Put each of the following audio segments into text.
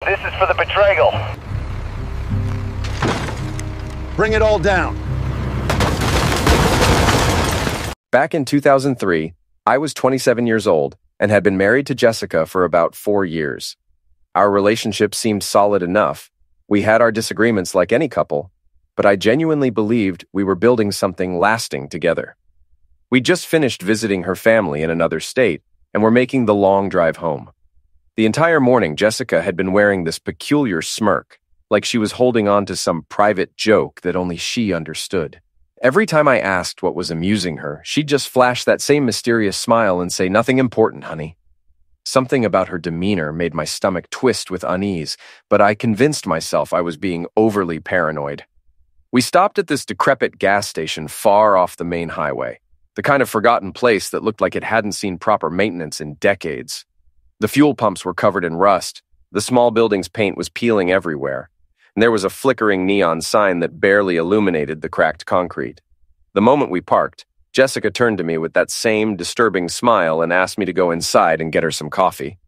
This is for the betrayal. Bring it all down. Back in 2003, I was 27 years old and had been married to Jessica for about 4 years. Our relationship seemed solid enough. We had our disagreements like any couple, but I genuinely believed we were building something lasting together. We just finished visiting her family in another state and were making the long drive home. The entire morning, Jessica had been wearing this peculiar smirk, like she was holding on to some private joke that only she understood. Every time I asked what was amusing her, she'd just flash that same mysterious smile and say, "Nothing important, honey." Something about her demeanor made my stomach twist with unease, but I convinced myself I was being overly paranoid. We stopped at this decrepit gas station far off the main highway, the kind of forgotten place that looked like it hadn't seen proper maintenance in decades. The fuel pumps were covered in rust, the small building's paint was peeling everywhere, and there was a flickering neon sign that barely illuminated the cracked concrete. The moment we parked, Jessica turned to me with that same disturbing smile and asked me to go inside and get her some coffee.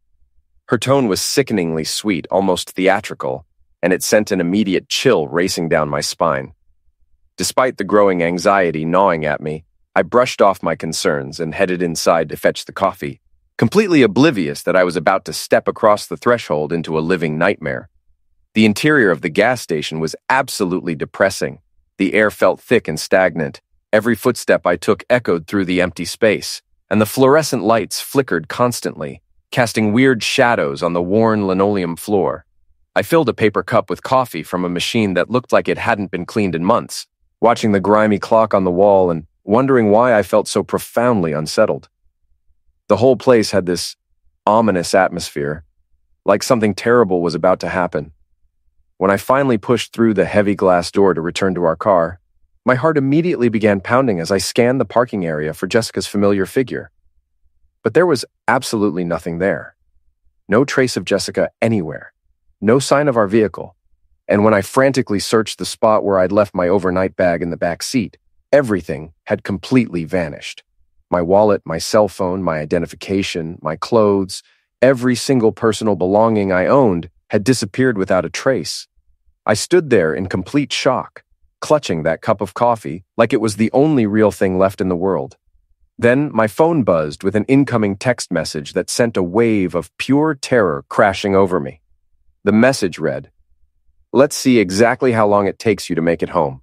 Her tone was sickeningly sweet, almost theatrical, and it sent an immediate chill racing down my spine. Despite the growing anxiety gnawing at me, I brushed off my concerns and headed inside to fetch the coffee, completely oblivious that I was about to step across the threshold into a living nightmare. The interior of the gas station was absolutely depressing. The air felt thick and stagnant. Every footstep I took echoed through the empty space, and the fluorescent lights flickered constantly, casting weird shadows on the worn linoleum floor. I filled a paper cup with coffee from a machine that looked like it hadn't been cleaned in months, watching the grimy clock on the wall and wondering why I felt so profoundly unsettled. The whole place had this ominous atmosphere, like something terrible was about to happen. When I finally pushed through the heavy glass door to return to our car, my heart immediately began pounding as I scanned the parking area for Jessica's familiar figure. But there was absolutely nothing there. No trace of Jessica anywhere. No sign of our vehicle. And when I frantically searched the spot where I'd left my overnight bag in the back seat, everything had completely vanished. My wallet, my cell phone, my identification, my clothes, every single personal belonging I owned had disappeared without a trace. I stood there in complete shock, clutching that cup of coffee like it was the only real thing left in the world. Then my phone buzzed with an incoming text message that sent a wave of pure terror crashing over me. The message read, "Let's see exactly how long it takes you to make it home.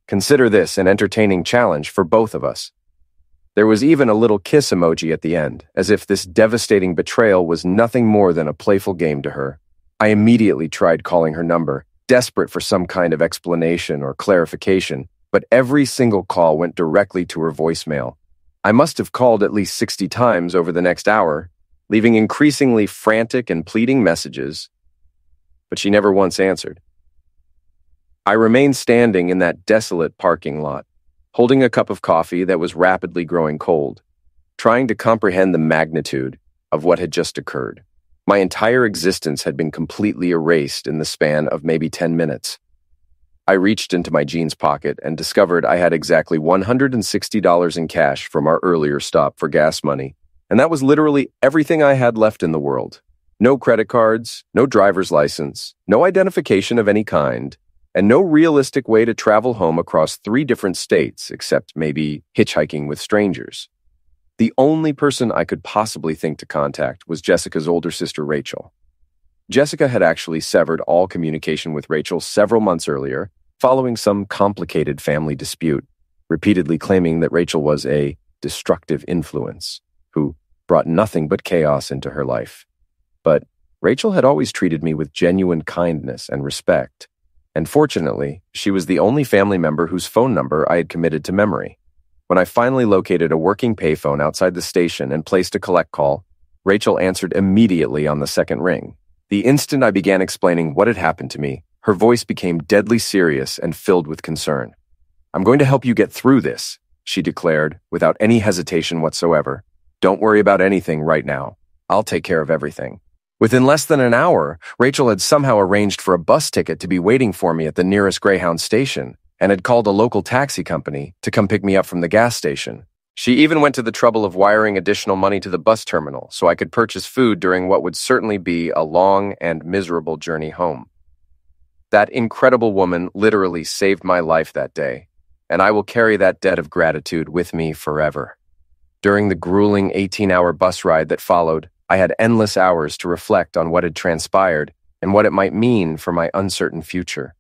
Consider this an entertaining challenge for both of us." There was even a little kiss emoji at the end, as if this devastating betrayal was nothing more than a playful game to her. I immediately tried calling her number, desperate for some kind of explanation or clarification, but every single call went directly to her voicemail. I must have called at least 60 times over the next hour, leaving increasingly frantic and pleading messages, but she never once answered. I remained standing in that desolate parking lot, holding a cup of coffee that was rapidly growing cold, trying to comprehend the magnitude of what had just occurred. My entire existence had been completely erased in the span of maybe 10 minutes. I reached into my jeans pocket and discovered I had exactly $160 in cash from our earlier stop for gas money, and that was literally everything I had left in the world. No credit cards, no driver's license, no identification of any kind, and no realistic way to travel home across 3 different states except maybe hitchhiking with strangers. The only person I could possibly think to contact was Jessica's older sister, Rachel. Jessica had actually severed all communication with Rachel several months earlier, following some complicated family dispute, repeatedly claiming that Rachel was a destructive influence who brought nothing but chaos into her life. But Rachel had always treated me with genuine kindness and respect, and fortunately, she was the only family member whose phone number I had committed to memory. When I finally located a working payphone outside the station and placed a collect call, Rachel answered immediately on the second ring. The instant I began explaining what had happened to me, her voice became deadly serious and filled with concern. "I'm going to help you get through this," she declared without any hesitation whatsoever. "Don't worry about anything right now. I'll take care of everything." Within less than an hour, Rachel had somehow arranged for a bus ticket to be waiting for me at the nearest Greyhound station and had called a local taxi company to come pick me up from the gas station. She even went to the trouble of wiring additional money to the bus terminal so I could purchase food during what would certainly be a long and miserable journey home. That incredible woman literally saved my life that day, and I will carry that debt of gratitude with me forever. During the grueling 18-hour bus ride that followed, I had endless hours to reflect on what had transpired and what it might mean for my uncertain future.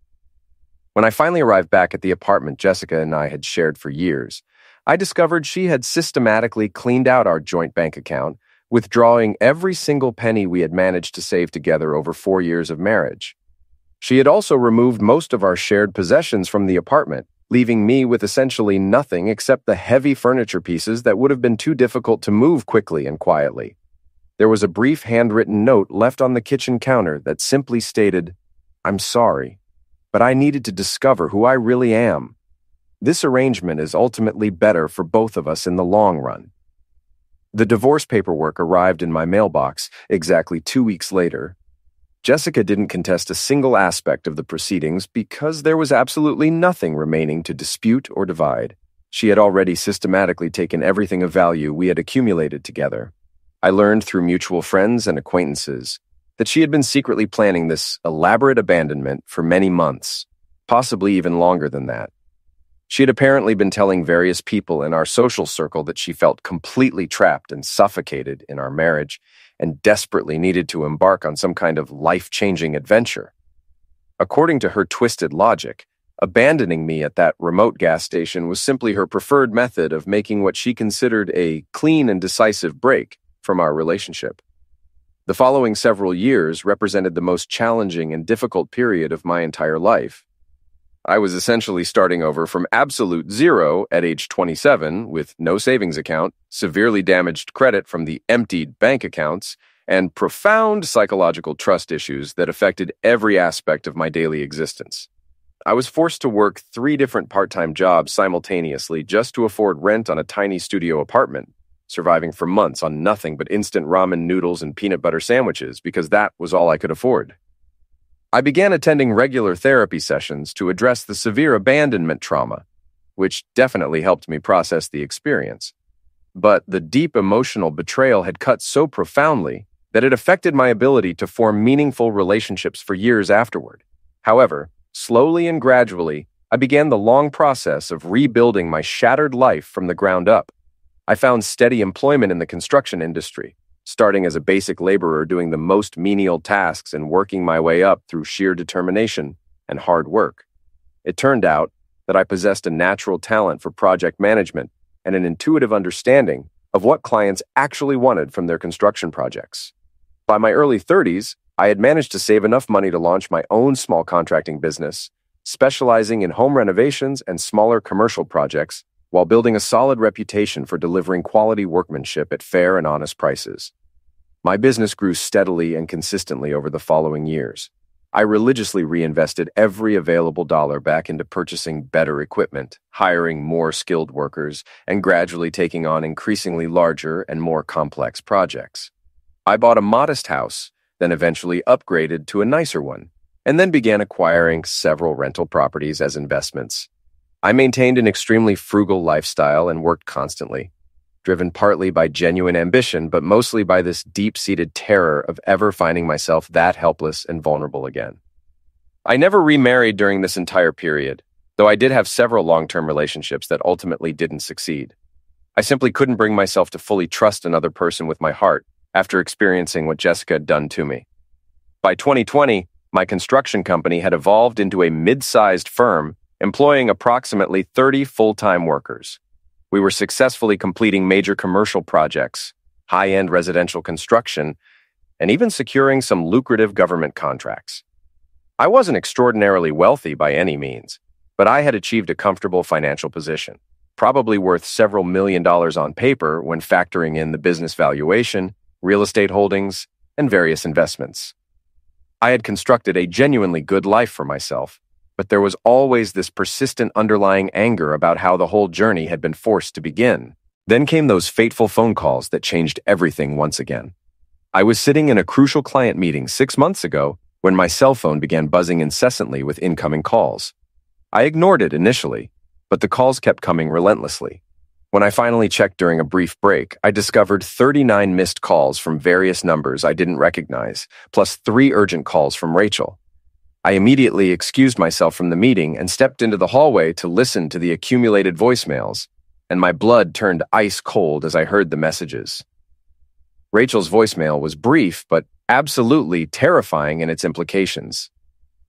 When I finally arrived back at the apartment Jessica and I had shared for years, I discovered she had systematically cleaned out our joint bank account, withdrawing every single penny we had managed to save together over 4 years of marriage. She had also removed most of our shared possessions from the apartment, leaving me with essentially nothing except the heavy furniture pieces that would have been too difficult to move quickly and quietly. There was a brief handwritten note left on the kitchen counter that simply stated, "I'm sorry, but I needed to discover who I really am. This arrangement is ultimately better for both of us in the long run." The divorce paperwork arrived in my mailbox exactly 2 weeks later. Jessica didn't contest a single aspect of the proceedings because there was absolutely nothing remaining to dispute or divide. She had already systematically taken everything of value we had accumulated together. I learned through mutual friends and acquaintances that she had been secretly planning this elaborate abandonment for many months, possibly even longer than that. She had apparently been telling various people in our social circle that she felt completely trapped and suffocated in our marriage and desperately needed to embark on some kind of life-changing adventure. According to her twisted logic, abandoning me at that remote gas station was simply her preferred method of making what she considered a clean and decisive break from our relationship. The following several years represented the most challenging and difficult period of my entire life. I was essentially starting over from absolute zero at age 27 with no savings account, severely damaged credit from the emptied bank accounts, and profound psychological trust issues that affected every aspect of my daily existence. I was forced to work 3 different part-time jobs simultaneously just to afford rent on a tiny studio apartment, surviving for months on nothing but instant ramen noodles and peanut butter sandwiches because that was all I could afford. I began attending regular therapy sessions to address the severe abandonment trauma, which definitely helped me process the experience. But the deep emotional betrayal had cut so profoundly that it affected my ability to form meaningful relationships for years afterward. However, slowly and gradually, I began the long process of rebuilding my shattered life from the ground up. I found steady employment in the construction industry, starting as a basic laborer doing the most menial tasks and working my way up through sheer determination and hard work. It turned out that I possessed a natural talent for project management and an intuitive understanding of what clients actually wanted from their construction projects. By my early 30s, I had managed to save enough money to launch my own small contracting business, specializing in home renovations and smaller commercial projects, while building a solid reputation for delivering quality workmanship at fair and honest prices. My business grew steadily and consistently over the following years. I religiously reinvested every available dollar back into purchasing better equipment, hiring more skilled workers, and gradually taking on increasingly larger and more complex projects. I bought a modest house, then eventually upgraded to a nicer one, and then began acquiring several rental properties as investments. I maintained an extremely frugal lifestyle and worked constantly, driven partly by genuine ambition, but mostly by this deep-seated terror of ever finding myself that helpless and vulnerable again. I never remarried during this entire period, though I did have several long-term relationships that ultimately didn't succeed. I simply couldn't bring myself to fully trust another person with my heart after experiencing what Jessica had done to me. By 2020, my construction company had evolved into a mid-sized firm employing approximately 30 full-time workers. We were successfully completing major commercial projects, high-end residential construction, and even securing some lucrative government contracts. I wasn't extraordinarily wealthy by any means, but I had achieved a comfortable financial position, probably worth several $1,000,000 on paper when factoring in the business valuation, real estate holdings, and various investments. I had constructed a genuinely good life for myself, but there was always this persistent underlying anger about how the whole journey had been forced to begin. Then came those fateful phone calls that changed everything once again. I was sitting in a crucial client meeting 6 months ago when my cell phone began buzzing incessantly with incoming calls. I ignored it initially, but the calls kept coming relentlessly. When I finally checked during a brief break, I discovered 39 missed calls from various numbers I didn't recognize, plus 3 urgent calls from Rachel. I immediately excused myself from the meeting and stepped into the hallway to listen to the accumulated voicemails, and my blood turned ice cold as I heard the messages. Rachel's voicemail was brief, but absolutely terrifying in its implications.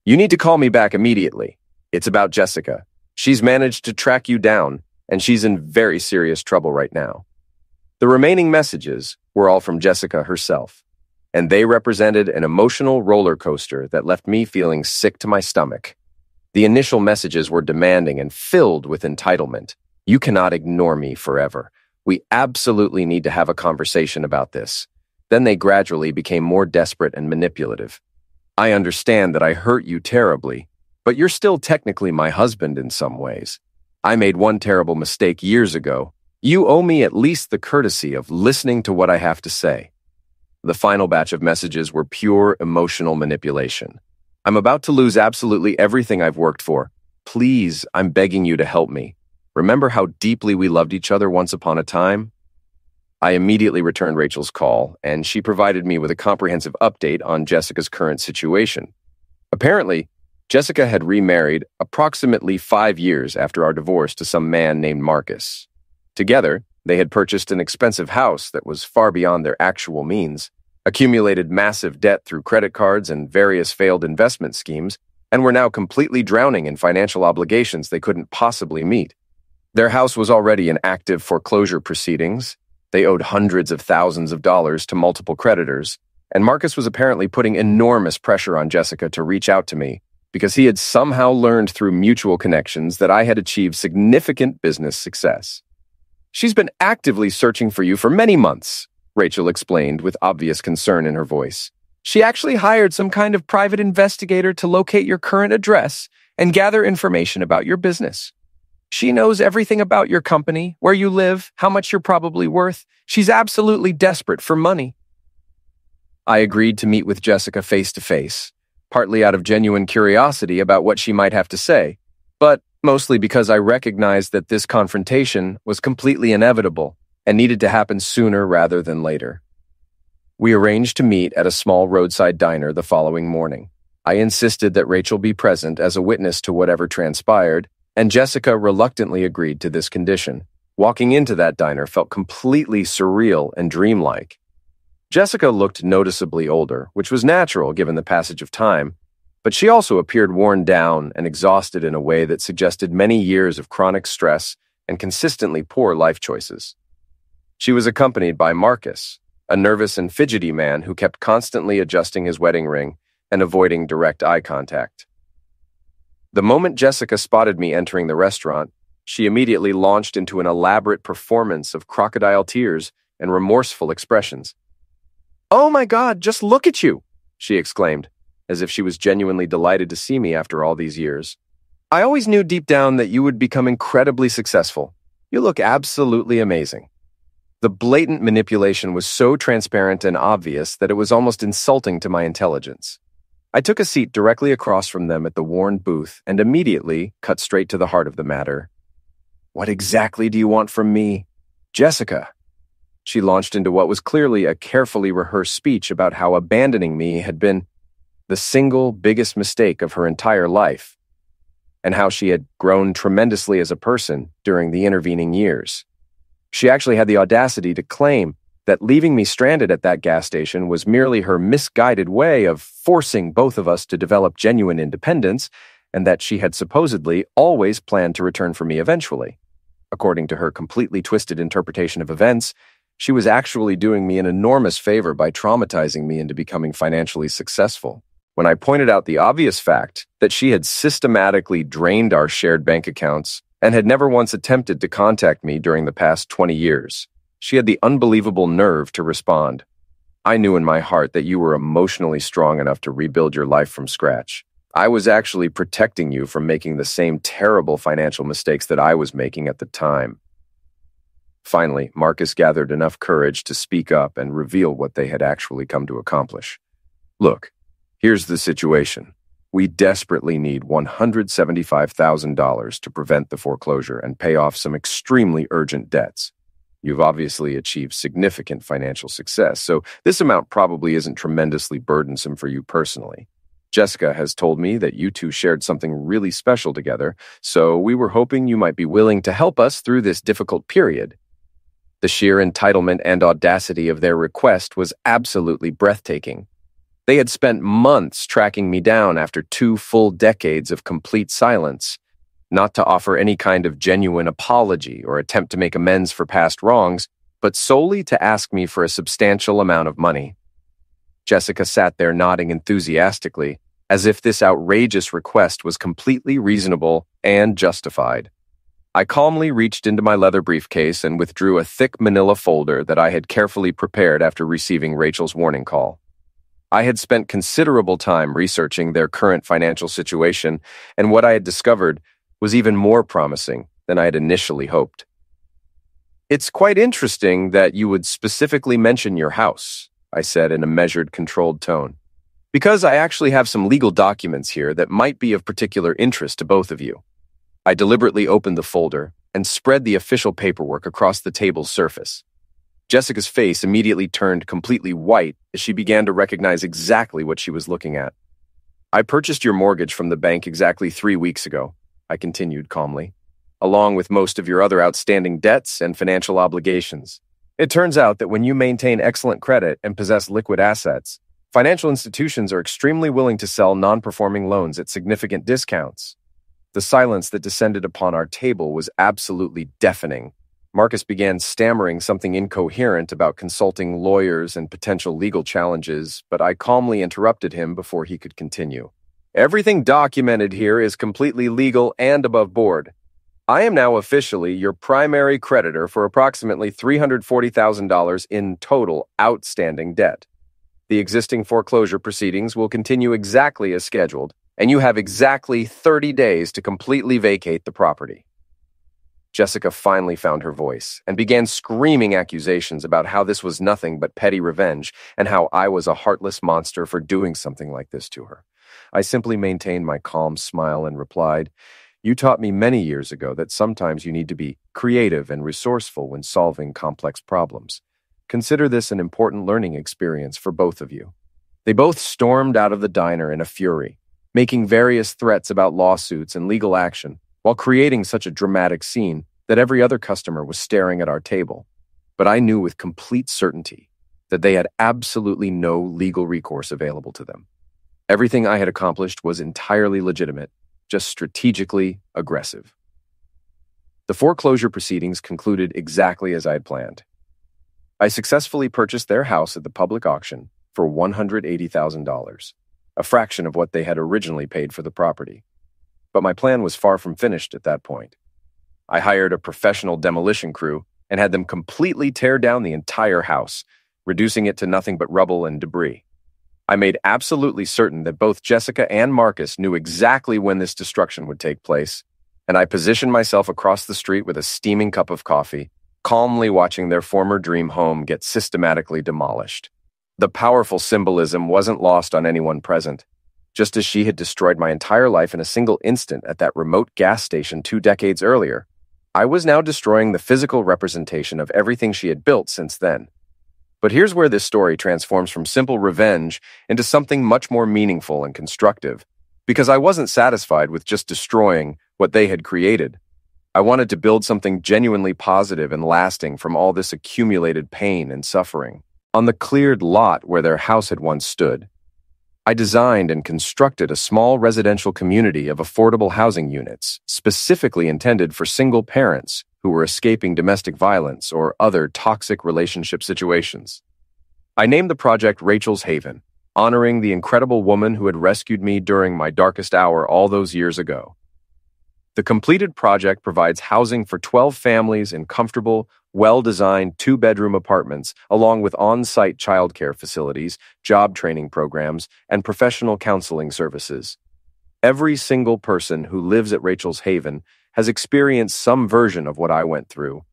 "You need to call me back immediately. It's about Jessica. She's managed to track you down, and she's in very serious trouble right now." The remaining messages were all from Jessica herself, and they represented an emotional roller coaster that left me feeling sick to my stomach. The initial messages were demanding and filled with entitlement. "You cannot ignore me forever. We absolutely need to have a conversation about this." Then they gradually became more desperate and manipulative. "I understand that I hurt you terribly, but you're still technically my husband in some ways. I made one terrible mistake years ago. You owe me at least the courtesy of listening to what I have to say." The final batch of messages were pure emotional manipulation. "I'm about to lose absolutely everything I've worked for. Please, I'm begging you to help me. Remember how deeply we loved each other once upon a time?" I immediately returned Rachel's call, and she provided me with a comprehensive update on Jessica's current situation. Apparently, Jessica had remarried approximately 5 years after our divorce to some man named Marcus. Together, they had purchased an expensive house that was far beyond their actual means, accumulated massive debt through credit cards and various failed investment schemes, and were now completely drowning in financial obligations they couldn't possibly meet. Their house was already in active foreclosure proceedings. They owed hundreds of thousands of dollars to multiple creditors, and Marcus was apparently putting enormous pressure on Jessica to reach out to me, because he had somehow learned through mutual connections that I had achieved significant business success. "She's been actively searching for you for many months," Rachel explained with obvious concern in her voice. "She actually hired some kind of private investigator to locate your current address and gather information about your business. She knows everything about your company, where you live, how much you're probably worth. She's absolutely desperate for money." I agreed to meet with Jessica face to face, partly out of genuine curiosity about what she might have to say, but mostly because I recognized that this confrontation was completely inevitable and needed to happen sooner rather than later. We arranged to meet at a small roadside diner the following morning. I insisted that Rachel be present as a witness to whatever transpired, and Jessica reluctantly agreed to this condition. Walking into that diner felt completely surreal and dreamlike. Jessica looked noticeably older, which was natural given the passage of time, but she also appeared worn down and exhausted in a way that suggested many years of chronic stress and consistently poor life choices. She was accompanied by Marcus, a nervous and fidgety man who kept constantly adjusting his wedding ring and avoiding direct eye contact. The moment Jessica spotted me entering the restaurant, she immediately launched into an elaborate performance of crocodile tears and remorseful expressions. "Oh my God, just look at you!" she exclaimed, as if she was genuinely delighted to see me after all these years. "I always knew deep down that you would become incredibly successful. You look absolutely amazing." The blatant manipulation was so transparent and obvious that it was almost insulting to my intelligence. I took a seat directly across from them at the worn booth and immediately cut straight to the heart of the matter. "What exactly do you want from me, Jessica?" She launched into what was clearly a carefully rehearsed speech about how abandoning me had been the single biggest mistake of her entire life, and how she had grown tremendously as a person during the intervening years. She actually had the audacity to claim that leaving me stranded at that gas station was merely her misguided way of forcing both of us to develop genuine independence, and that she had supposedly always planned to return for me eventually. According to her completely twisted interpretation of events, she was actually doing me an enormous favor by traumatizing me into becoming financially successful. When I pointed out the obvious fact that she had systematically drained our shared bank accounts and had never once attempted to contact me during the past 20 years, she had the unbelievable nerve to respond. "I knew in my heart that you were emotionally strong enough to rebuild your life from scratch. I was actually protecting you from making the same terrible financial mistakes that I was making at the time." Finally, Marcus gathered enough courage to speak up and reveal what they had actually come to accomplish. "Look, here's the situation. We desperately need $175,000 to prevent the foreclosure and pay off some extremely urgent debts. You've obviously achieved significant financial success, so this amount probably isn't tremendously burdensome for you personally. Jessica has told me that you two shared something really special together, so we were hoping you might be willing to help us through this difficult period. The sheer entitlement and audacity of their request was absolutely breathtaking. They had spent months tracking me down after 2 full decades of complete silence, not to offer any kind of genuine apology or attempt to make amends for past wrongs, but solely to ask me for a substantial amount of money. Jessica sat there nodding enthusiastically, as if this outrageous request was completely reasonable and justified. I calmly reached into my leather briefcase and withdrew a thick manila folder that I had carefully prepared after receiving Rachel's warning call. I had spent considerable time researching their current financial situation, and what I had discovered was even more promising than I had initially hoped. "It's quite interesting that you would specifically mention your house," I said in a measured, controlled tone, "because I actually have some legal documents here that might be of particular interest to both of you." I deliberately opened the folder and spread the official paperwork across the table's surface. Jessica's face immediately turned completely white as she began to recognize exactly what she was looking at. "I purchased your mortgage from the bank exactly 3 weeks ago," I continued calmly, "along with most of your other outstanding debts and financial obligations. It turns out that when you maintain excellent credit and possess liquid assets, financial institutions are extremely willing to sell non-performing loans at significant discounts." The silence that descended upon our table was absolutely deafening. Marcus began stammering something incoherent about consulting lawyers and potential legal challenges, but I calmly interrupted him before he could continue. "Everything documented here is completely legal and above board. I am now officially your primary creditor for approximately $340,000 in total outstanding debt. The existing foreclosure proceedings will continue exactly as scheduled, and you have exactly 30 days to completely vacate the property." Jessica finally found her voice and began screaming accusations about how this was nothing but petty revenge and how I was a heartless monster for doing something like this to her. I simply maintained my calm smile and replied, "You taught me many years ago that sometimes you need to be creative and resourceful when solving complex problems. Consider this an important learning experience for both of you." They both stormed out of the diner in a fury, making various threats about lawsuits and legal action, while creating such a dramatic scene that every other customer was staring at our table. But I knew with complete certainty that they had absolutely no legal recourse available to them. Everything I had accomplished was entirely legitimate, just strategically aggressive. The foreclosure proceedings concluded exactly as I had planned. I successfully purchased their house at the public auction for $180,000, a fraction of what they had originally paid for the property. But my plan was far from finished at that point. I hired a professional demolition crew and had them completely tear down the entire house, reducing it to nothing but rubble and debris. I made absolutely certain that both Jessica and Marcus knew exactly when this destruction would take place, and I positioned myself across the street with a steaming cup of coffee, calmly watching their former dream home get systematically demolished. The powerful symbolism wasn't lost on anyone present. Just as she had destroyed my entire life in a single instant at that remote gas station 2 decades earlier, I was now destroying the physical representation of everything she had built since then. But here's where this story transforms from simple revenge into something much more meaningful and constructive, because I wasn't satisfied with just destroying what they had created. I wanted to build something genuinely positive and lasting from all this accumulated pain and suffering. On the cleared lot where their house had once stood, I designed and constructed a small residential community of affordable housing units, specifically intended for single parents who were escaping domestic violence or other toxic relationship situations. I named the project Rachel's Haven, honoring the incredible woman who had rescued me during my darkest hour all those years ago. The completed project provides housing for 12 families in comfortable, well-designed 2-bedroom apartments, along with on-site childcare facilities, job training programs, and professional counseling services. Every single person who lives at Rachel's Haven has experienced some version of what I went through: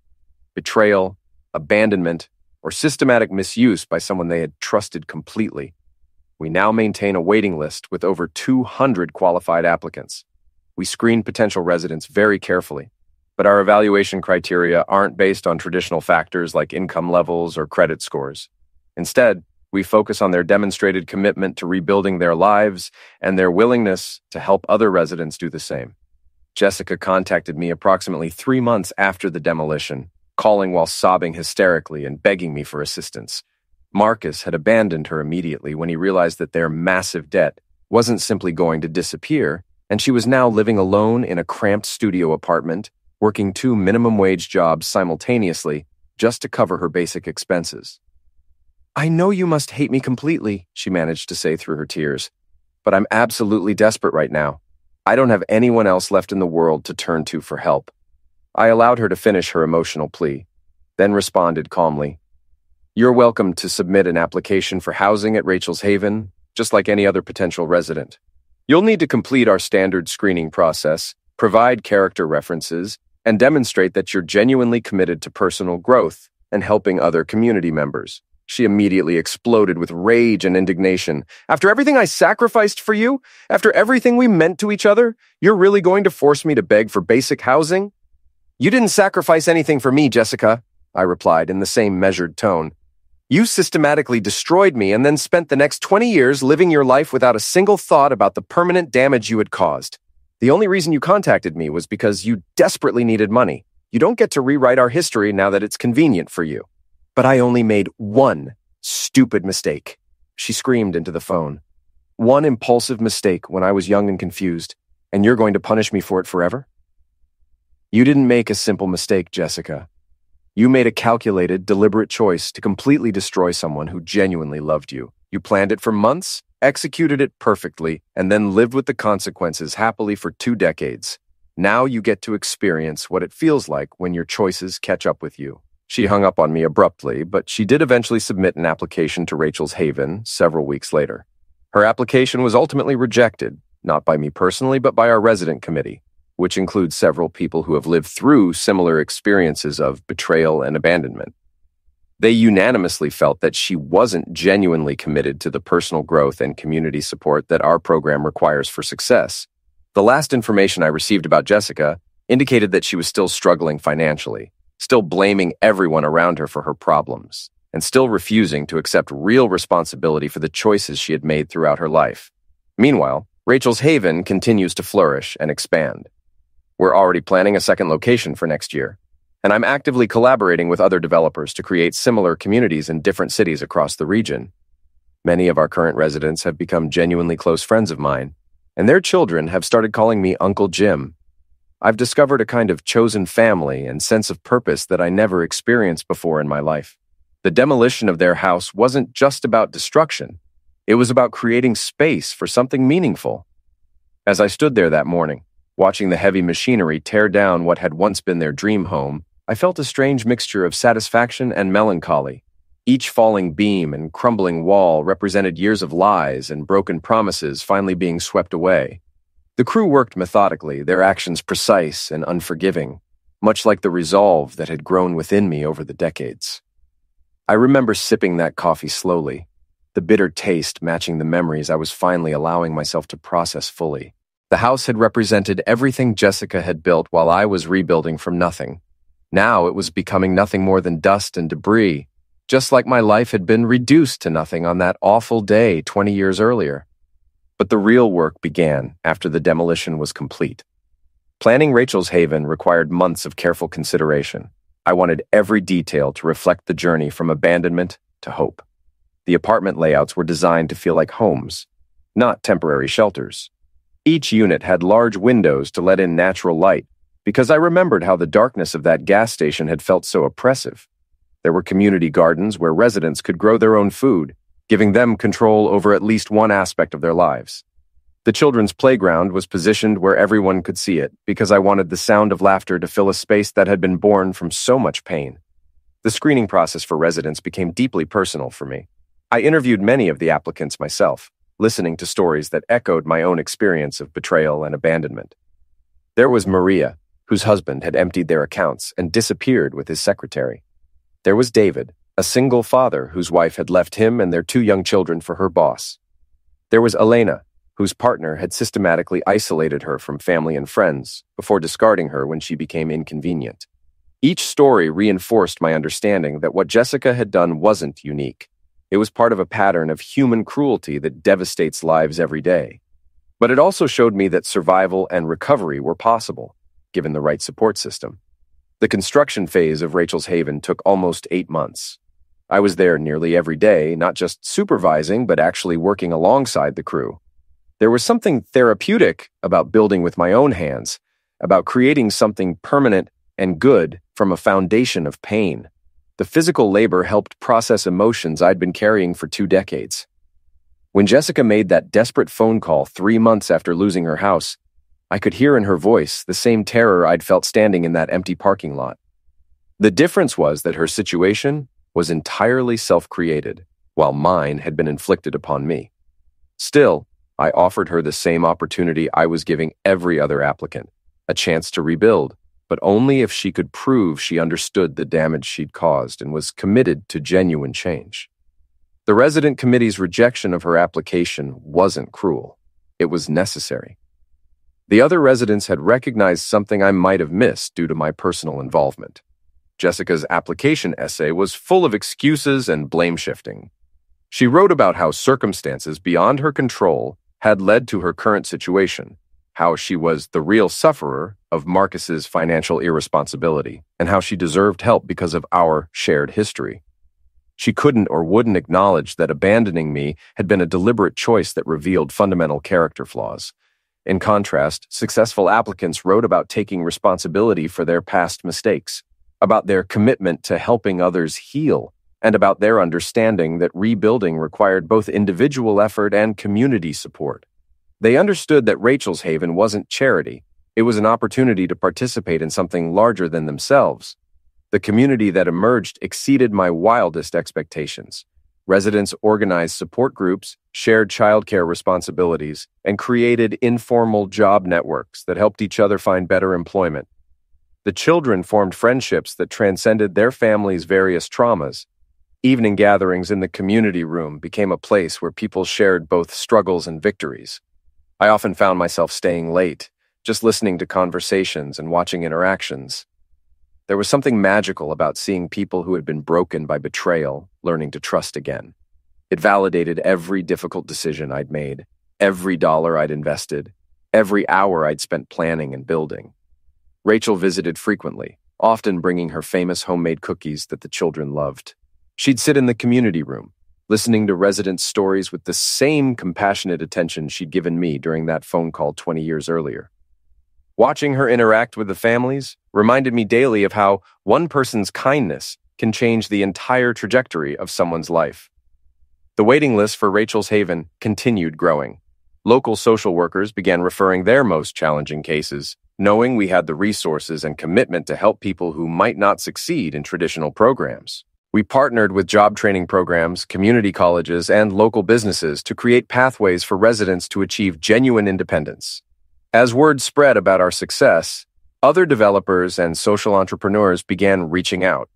betrayal, abandonment, or systematic misuse by someone they had trusted completely. We now maintain a waiting list with over 200 qualified applicants. We screen potential residents very carefully, but our evaluation criteria aren't based on traditional factors like income levels or credit scores. Instead, we focus on their demonstrated commitment to rebuilding their lives and their willingness to help other residents do the same. Jessica contacted me approximately 3 months after the demolition, calling while sobbing hysterically and begging me for assistance. Marcus had abandoned her immediately when he realized that their massive debt wasn't simply going to disappear, and she was now living alone in a cramped studio apartment, working 2 minimum-wage jobs simultaneously just to cover her basic expenses. "I know you must hate me completely," she managed to say through her tears, "but I'm absolutely desperate right now. I don't have anyone else left in the world to turn to for help." I allowed her to finish her emotional plea, then responded calmly, "You're welcome to submit an application for housing at Rachel's Haven, just like any other potential resident. You'll need to complete our standard screening process, provide character references, and demonstrate that you're genuinely committed to personal growth and helping other community members." She immediately exploded with rage and indignation. "After everything I sacrificed for you, after everything we meant to each other, you're really going to force me to beg for basic housing?" "You didn't sacrifice anything for me, Jessica," I replied in the same measured tone. "You systematically destroyed me and then spent the next 20 years living your life without a single thought about the permanent damage you had caused. The only reason you contacted me was because you desperately needed money. You don't get to rewrite our history now that it's convenient for you. But I only made one stupid mistake," she screamed into the phone. "One impulsive mistake when I was young and confused, and you're going to punish me for it forever?" "You didn't make a simple mistake, Jessica. You made a calculated, deliberate choice to completely destroy someone who genuinely loved you. You planned it for months, executed it perfectly, and then lived with the consequences happily for 2 decades. Now you get to experience what it feels like when your choices catch up with you." She hung up on me abruptly, but she did eventually submit an application to Rachel's Haven several weeks later. Her application was ultimately rejected, not by me personally, but by our resident committee, which includes several people who have lived through similar experiences of betrayal and abandonment. They unanimously felt that she wasn't genuinely committed to the personal growth and community support that our program requires for success. The last information I received about Jessica indicated that she was still struggling financially, still blaming everyone around her for her problems, and still refusing to accept real responsibility for the choices she had made throughout her life. Meanwhile, Rachel's Haven continues to flourish and expand. We're already planning a second location for next year, and I'm actively collaborating with other developers to create similar communities in different cities across the region. Many of our current residents have become genuinely close friends of mine, and their children have started calling me Uncle Jim. I've discovered a kind of chosen family and sense of purpose that I never experienced before in my life. The demolition of their house wasn't just about destruction. It was about creating space for something meaningful. As I stood there that morning, watching the heavy machinery tear down what had once been their dream home, I felt a strange mixture of satisfaction and melancholy. Each falling beam and crumbling wall represented years of lies and broken promises finally being swept away. The crew worked methodically, their actions precise and unforgiving, much like the resolve that had grown within me over the decades. I remember sipping that coffee slowly, the bitter taste matching the memories I was finally allowing myself to process fully. The house had represented everything Jessica had built while I was rebuilding from nothing. Now it was becoming nothing more than dust and debris, just like my life had been reduced to nothing on that awful day 20 years earlier. But the real work began after the demolition was complete. Planning Rachel's Haven required months of careful consideration. I wanted every detail to reflect the journey from abandonment to hope. The apartment layouts were designed to feel like homes, not temporary shelters. Each unit had large windows to let in natural light, because I remembered how the darkness of that gas station had felt so oppressive. There were community gardens where residents could grow their own food, giving them control over at least one aspect of their lives. The children's playground was positioned where everyone could see it, because I wanted the sound of laughter to fill a space that had been born from so much pain. The screening process for residents became deeply personal for me. I interviewed many of the applicants myself, listening to stories that echoed my own experience of betrayal and abandonment. There was Maria, whose husband had emptied their accounts and disappeared with his secretary. There was David, a single father whose wife had left him and their 2 young children for her boss. There was Elena, whose partner had systematically isolated her from family and friends before discarding her when she became inconvenient. Each story reinforced my understanding that what Jessica had done wasn't unique. It was part of a pattern of human cruelty that devastates lives every day. But it also showed me that survival and recovery were possible, given the right support system. The construction phase of Rachel's Haven took almost 8 months. I was there nearly every day, not just supervising, but actually working alongside the crew. There was something therapeutic about building with my own hands, about creating something permanent and good from a foundation of pain. The physical labor helped process emotions I'd been carrying for 2 decades. When Jessica made that desperate phone call 3 months after losing her house, I could hear in her voice the same terror I'd felt standing in that empty parking lot. The difference was that her situation was entirely self-created, while mine had been inflicted upon me. Still, I offered her the same opportunity I was giving every other applicant, a chance to rebuild, but only if she could prove she understood the damage she'd caused and was committed to genuine change. The resident committee's rejection of her application wasn't cruel. It was necessary. The other residents had recognized something I might have missed due to my personal involvement. Jessica's application essay was full of excuses and blame-shifting. She wrote about how circumstances beyond her control had led to her current situation, how she was the real sufferer of Marcus's financial irresponsibility, and how she deserved help because of our shared history. She couldn't or wouldn't acknowledge that abandoning me had been a deliberate choice that revealed fundamental character flaws. In contrast, successful applicants wrote about taking responsibility for their past mistakes, about their commitment to helping others heal, and about their understanding that rebuilding required both individual effort and community support. They understood that Rachel's Haven wasn't charity. It was an opportunity to participate in something larger than themselves. The community that emerged exceeded my wildest expectations. Residents organized support groups, shared childcare responsibilities, and created informal job networks that helped each other find better employment. The children formed friendships that transcended their families' various traumas. Evening gatherings in the community room became a place where people shared both struggles and victories. I often found myself staying late, just listening to conversations and watching interactions. There was something magical about seeing people who had been broken by betrayal learning to trust again. It validated every difficult decision I'd made, every dollar I'd invested, every hour I'd spent planning and building. Rachel visited frequently, often bringing her famous homemade cookies that the children loved. She'd sit in the community room, listening to residents' stories with the same compassionate attention she'd given me during that phone call 20 years earlier. Watching her interact with the families reminded me daily of how one person's kindness can change the entire trajectory of someone's life. The waiting list for Rachel's Haven continued growing. Local social workers began referring their most challenging cases, knowing we had the resources and commitment to help people who might not succeed in traditional programs. We partnered with job training programs, community colleges, and local businesses to create pathways for residents to achieve genuine independence. As word spread about our success, other developers and social entrepreneurs began reaching out.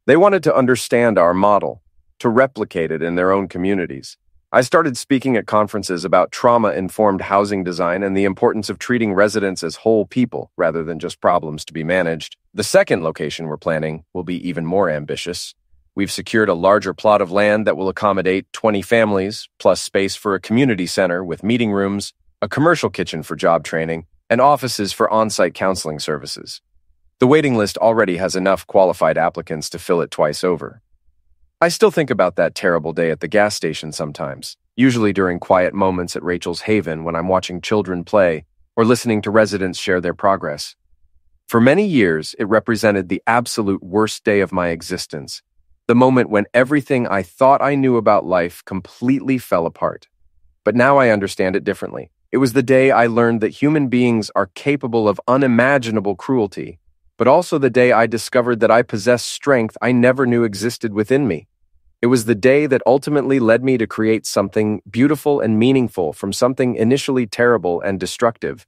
They wanted to understand our model, to replicate it in their own communities. I started speaking at conferences about trauma-informed housing design and the importance of treating residents as whole people rather than just problems to be managed. The second location we're planning will be even more ambitious. We've secured a larger plot of land that will accommodate 20 families, plus space for a community center with meeting rooms, a commercial kitchen for job training, and offices for on-site counseling services. The waiting list already has enough qualified applicants to fill it twice over. I still think about that terrible day at the gas station sometimes, usually during quiet moments at Rachel's Haven when I'm watching children play or listening to residents share their progress. For many years, it represented the absolute worst day of my existence, the moment when everything I thought I knew about life completely fell apart. But now I understand it differently. It was the day I learned that human beings are capable of unimaginable cruelty, but also the day I discovered that I possessed strength I never knew existed within me. It was the day that ultimately led me to create something beautiful and meaningful from something initially terrible and destructive.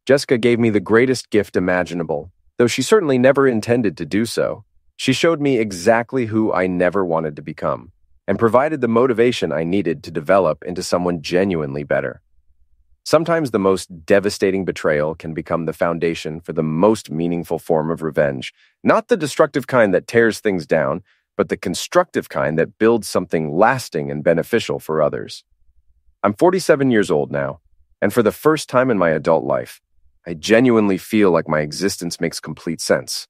Jessica gave me the greatest gift imaginable, though she certainly never intended to do so. She showed me exactly who I never wanted to become. and provided the motivation I needed to develop into someone genuinely better. Sometimes the most devastating betrayal can become the foundation for the most meaningful form of revenge, not the destructive kind that tears things down, but the constructive kind that builds something lasting and beneficial for others. I'm 47 years old now, and for the first time in my adult life, I genuinely feel like my existence makes complete sense.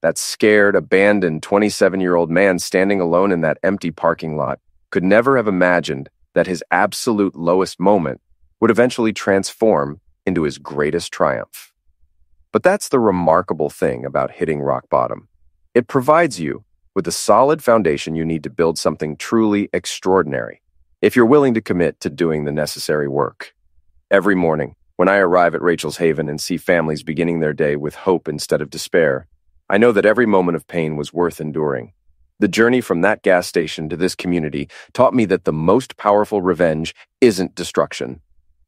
That scared, abandoned 27-year-old man standing alone in that empty parking lot could never have imagined that his absolute lowest moment would eventually transform into his greatest triumph. But that's the remarkable thing about hitting rock bottom. It provides you with the solid foundation you need to build something truly extraordinary, if you're willing to commit to doing the necessary work. Every morning, when I arrive at Rachel's Haven and see families beginning their day with hope instead of despair, I know that every moment of pain was worth enduring. The journey from that gas station to this community taught me that the most powerful revenge isn't destruction.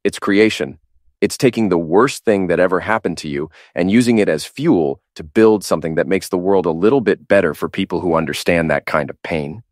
It's creation. It's taking the worst thing that ever happened to you and using it as fuel to build something that makes the world a little bit better for people who understand that kind of pain.